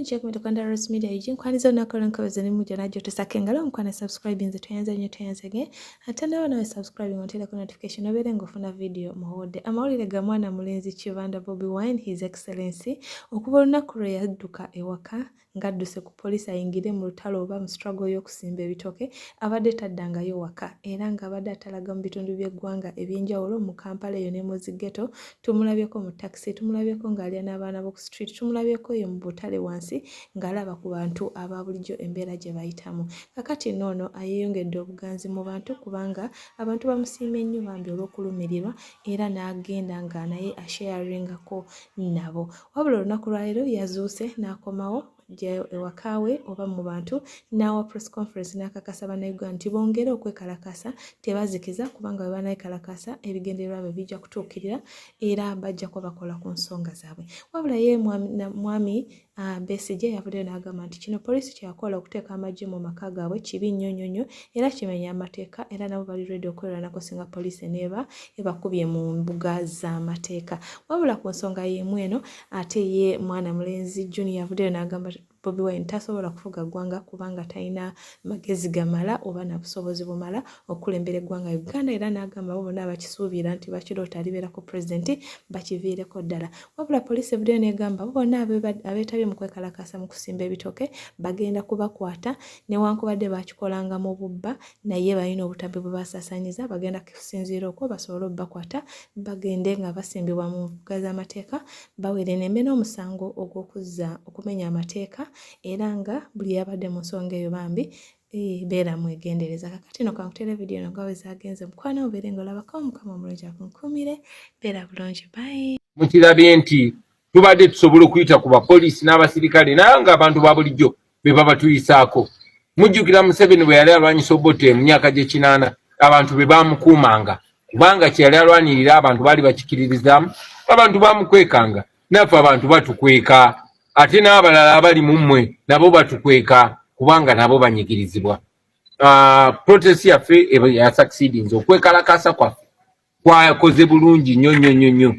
check me to Uganda Rose Media ijin kwaniza unakola nkabeze ni muja najo tusakengala mkwana subscribe nze tuyanze ge atanda wana subscribe ngontela ku notification obere ngofuna video muhode amawulire ga mwana mulenzi Chivanda Bobiwine his excellency okuba olunaku lwe yadduka ewaka ngadduse ku police ayingire mu lutalo oba mu struggle y'okusimba ebitoke abadde taddangayo waka era nga abadde atalaga mu bitundu by'eggwanga ebyenjawulo mu Kampala eyo ne Mozigeto tumulabyeko mu taxi tumulabyeko ng'alya n'abaana b'oku street tumulabyeko eyo mu butale wansi ng'alaba ku bantu aba bulijjo embeera gye bayitamu kakati noono ayeyongedde obuganzi mu bantu kubanga abantu bamusiima ennyo bambi olw'okulumirirwa era n'agenda nga naye asharingako nabo wabula olunaku lwaleero yazuuse n'akomawo ewakawe oba mu bantu nawa press conference n'akakasa bannayuganda nti bongere okwekalakasa tebazikiza kubanga bwe banayekalakasa ebigendererwa bye bijja kutuukirira era bajja kuba bakola ku nsonga zaabwe wabula ye mwami Besigye yavuddeyo n'agamba nti kino poliisi kyakola okuteeka amagye mu maka gaabwe kibi nnyo era kimenya amateeka era nabo bali ready okwerwanako singa poliisi eneeba ebakubye mu mbuga z'amateeka wabula ku nsonga y'emu eno ate ye mwana mulenzi Junior yavuddeyo n'agamba Bobiwine tasobola kufuga ggwanga kubanga talina magezi gamala oba na busobozi bumala okulembera eggwanga Uganda era n'agamba bo bonna abakisuubira nti bakiroota alibeera ku pulezidenti bakiviireko ddala wabula poliisi evuddeyo n'egamba bo bonna abeetabye mu kwekalakasa mu kusimba ebitoke bagenda kubakwata newankubadde bakikolanga mu bubba naye balina obutabbi bwe basaasaanyiza bagenda kusinziira okwo basobole obbakwata bagende nga basimbibwa mu mbuga z'amateeka bawere nembe n'omusango ogw'okuzza okumenya amateeka era nga buli yabadde mu nsonga eyo bambi beera mwegendereza kakati no kankutere video no gawe zagenze mukwana obere ngolabako mukama omulungi akunkumire beera bulungi bye mukirabye nti tubadde tusobola okuyita ku bapoliisi n'abasirikale naye nga abantu ba bulijjo be baba tuyisaako mujjukira Museveni bwe yali alwanyisa Obote mu myaka gy'ekinaana abantu be bamukuumanga kubanga kye yali alwanirira abantu baali bakikiririzaamu abantu bamukwekanga naffe abantu batukweka ate n'abalala abali mu mmwe nabo batukweka kubanga nabo banyigirizibwa protest yaffe ya succeedings okwekalakasa kwaffe kwakoze bulungi nnyo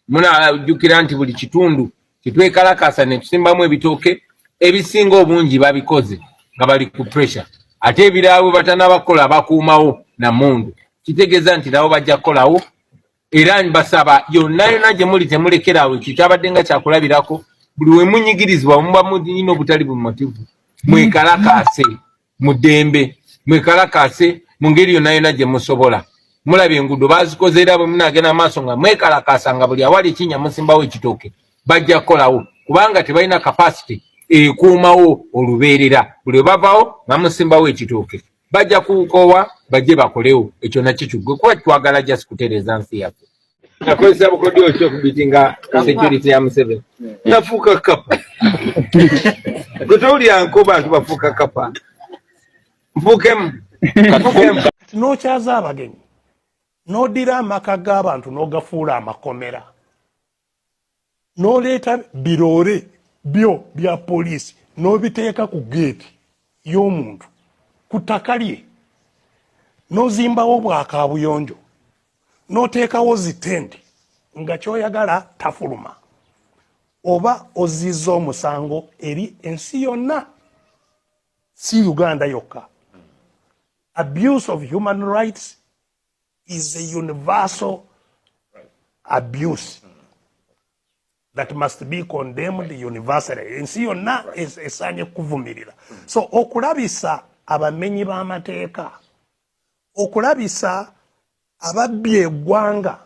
munajjukira nti buli kitundu kitwekalakasa ne tusimbamu ebitooke ebisinga obungi babikoze nga bali ku pressure ate ebiraawe batanabakola bakuumawo namundu kitegeeza nti nabo bajja kukolawo era mbasaba yonna gye muli temulekerawo ekyo kyabadde nga kyakulabirako buli we munyigirizibwa muba mulina obutali bumativu mwekalakase mu ddembe mwekalakase mu ngeri yonna gye musobola mulabye enguudo bazikoze era bwe munagenda maaso nga mwekalakasa nga buli awali ekinnya musimbawo ekitooke bajja kukolawo kubanga tebalina kapasite ekuumawo olubeerera buli we bavaawo nga musimbawo ekitooke bajja kukoowa bajje bakolewo ekyo nakyo kiggwe kuba twagala just kutereeza nsi yaffe nakozesa bukodyo kyokubitinga security ya Museveni nafuuka kapa gwe towulyanko bantu bafuuka kapa nfuukemu n'okyaza abagenyi n'oddira amaka g'abantu n'ogafuula amakomera n'oleeta biroore byo bya poliisi n'obiteeka ku geeti y'omuntu ku ttaka lye n'ozimbawo bwakaabuyonjo n'oteekawo zitende nga kyoyagala tafuluma oba ozizza omusango eri ensi yonna si Uganda yokka. Abuse of human rights is a universal abuse that must be condemned universally. Ensi yonna esaanye kuvumirira. So okulabisa abamenyi b'amateeka, okulabisa ababbi eggwanga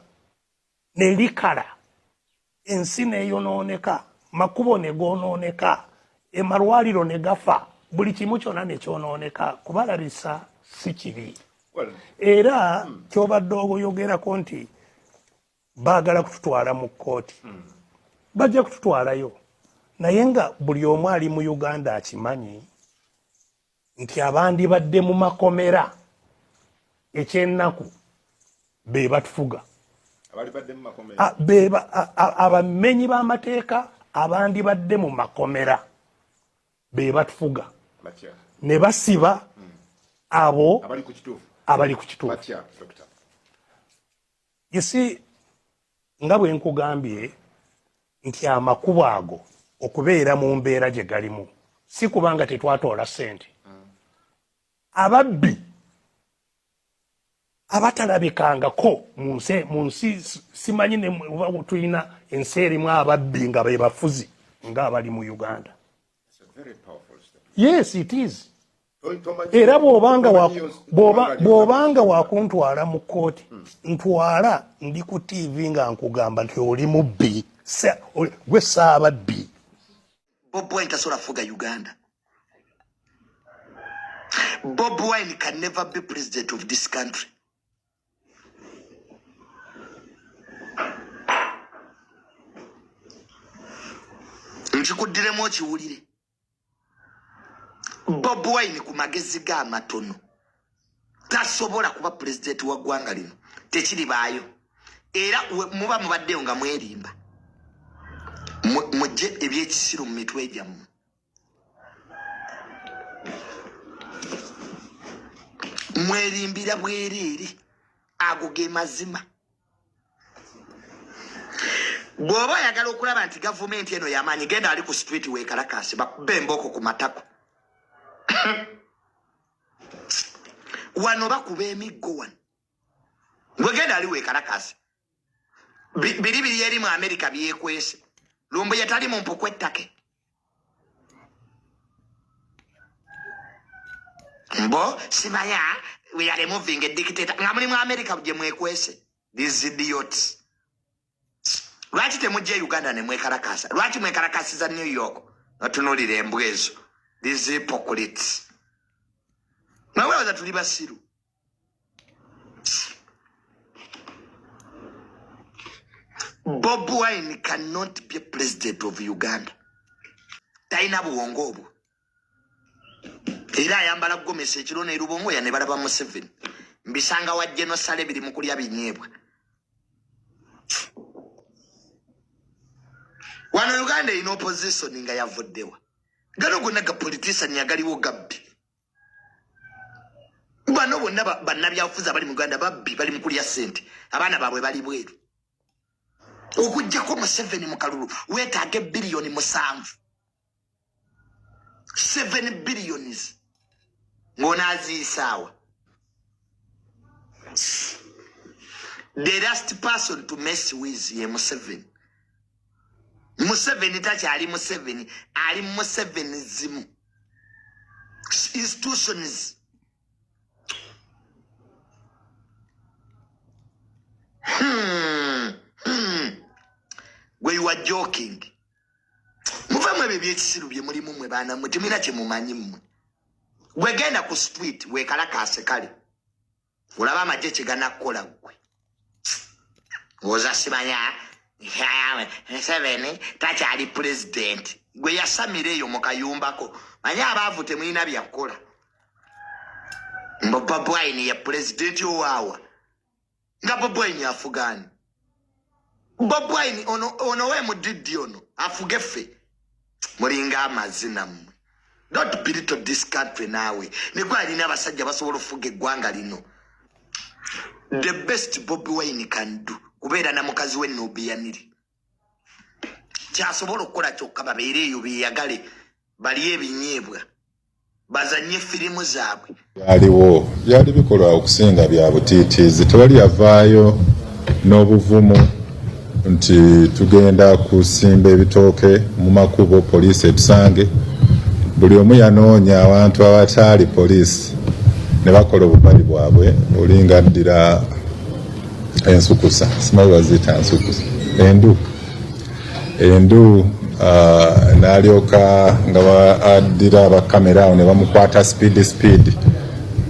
ne likala, ensi neeyonooneka, makubo ne goonooneka, amalwaliro ne gafa, buli kimu kyonna ne kyonooneka, kubalabisa si kibi. Era kyobadde oyogerako nti baagala kututwala mu kkooti. Bajja kututwalayo. Naye nga buli omu ali mu Uganda akimanyi nti abandi badde mu makomera ekyennaku be batufuga. Abamenyi b'amateeka abandi badde mu makomera be batufuga ne basiba abo abali ku kituufu. Yesi nga bwe nkugambye nti amakubo ago okubeera mu mbeera gye galimu si kubanga tetwatoola ssente ababbi abatalabikangako mu nsi simanyi tulina ensi erimu ababbi nga be bafuzi ng'abali mu Uganda. Yes, it is. Era bw'obanga wakuntwala mu kkooti ntwala ndi ku TV nga nkugamba nti oli mubbi gwe saababbi. Bobiwine tasobola kufuga Uganda. Bobiwine can never be president of this country. Nchikudiremo chiwulire. Bobiwine ku magezi ga matono tasobola kuba president wa ggwanga lino tekiri baayo era muba mubaddeyo nga mwerimba mujje ebyekisiru mu mitwe gyammwe. Mwerimbira bwereere ago ge mazima. Bw'oba oyagala okulaba nti gavumenti eno y'amaanyi genda ali ku street weekalakase bakube emboko ku matako. Wano bakuba emiggo wano bwegenda ali weekalakase biri eri mu America byekwese lumbu yetali mu mpuku ettake mbo simanya we are removing a dictator nga muli mu America gye mwekwese. These idiots. Lwaki temujje Uganda ne mwekalakasa? Lwaki mwekalakasiza New York natunulire embwezo? These hypocrites. Now where was that Libasiru? Bobiwine cannot be president of Uganda. Taina buwongo obu. Era yambala gomese ekirone erubongo ya ne balaba mu 7. Mbisanga wa genocide biri mukulya binyebwa. Wano Uganda in opposition nga yavuddewa. Gano gonna ga politician yagaliwo gabbi. Bano bonna bannabyafuza bali mu Uganda babbi bali mukulya ssente. Abaana baabwe bali bweru. Okujjako mu 7 mu kalulu weetaaga billion 7. 7 billions. Ng'onaaziisaawa. The last person to mess with ye mu 7. Museveni takyali Museveni ali Museveni zimu institutions. Where you are joking. Muvamu ebyo byekisiru bye mulimu mwe baana mwe temina kye mumanyi mmwe. Wegenda ku street weekalakase kale olaba amagye kye ganakukola gwe oza simanya 7 takyali president gwe yasamira eyo mu kayumbako manya abaavu temulina byakukola. Bobiwine ya president owaawa nga Bobiwine afugani. Bobiwine ono we mudiddi ono afuge ffe mulinga amazina mmwe. Don't belittle this country nawe negwe alina abasajja basobola okufuga eggwanga lino. The best Bobiwine can do kubeera na mukazi we Nobiyaniri kyasobola okukola kyokka babeere eyo beeyagale bali ebinyeebwa bazanye firimu zaabwe. Aliwo byali bikolwa okusinga bya butiitiizi tewali yavaayo n'obuvumu nti tugenda kusimba ebitooke mu makubo poliisi etusange. Buli omu yanoonya abantu abataali poliisi ne bakola obubali bwabwe olinga addira ensukusa simanyi baziyita nsukusa endu n'alyoka nga addira abakamera awo ne bamukwata speed.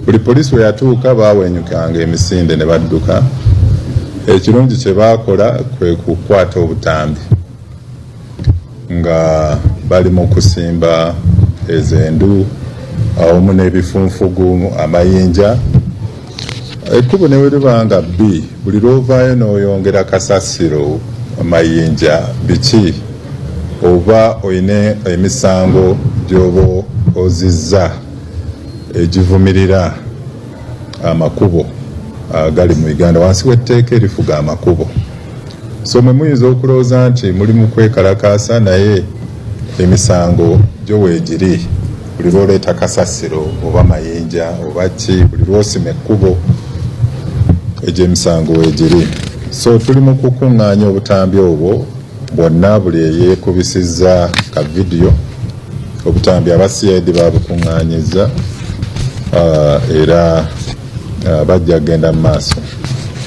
Buli poliisi we yatuuka baawenyukanga emisinde ne badduka. Ekirungi kye baakola kwe kukwata obutambi nga bali mu kusimba ezendu awamu n'ebifunfugu amayinja. Ekkubo ne weribanga bbi buli lwovaayo n'oyongera kasasiro amayinja biki oba oyine emisango gy'oba ozizza egivumirira amakubo gali mu Uganda wansi w'etteeka erifuga amakubo. So mwe muyinza okulowooza nti muli mu kwekalakaasa naye emisango gyo weegiri buli lwoleeta kasasiro oba mayinja oba ki buli lwosima ekkubo egyo emisango weegiri. So tuli mu kukuŋŋaanya obutambi obwo bwonna buli eyeekubisizza ka vidiyo obutambi aba CID babukuŋŋaanyiza era bajja kgenda mu maaso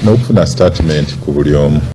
n'okufuna statement ku buli omu.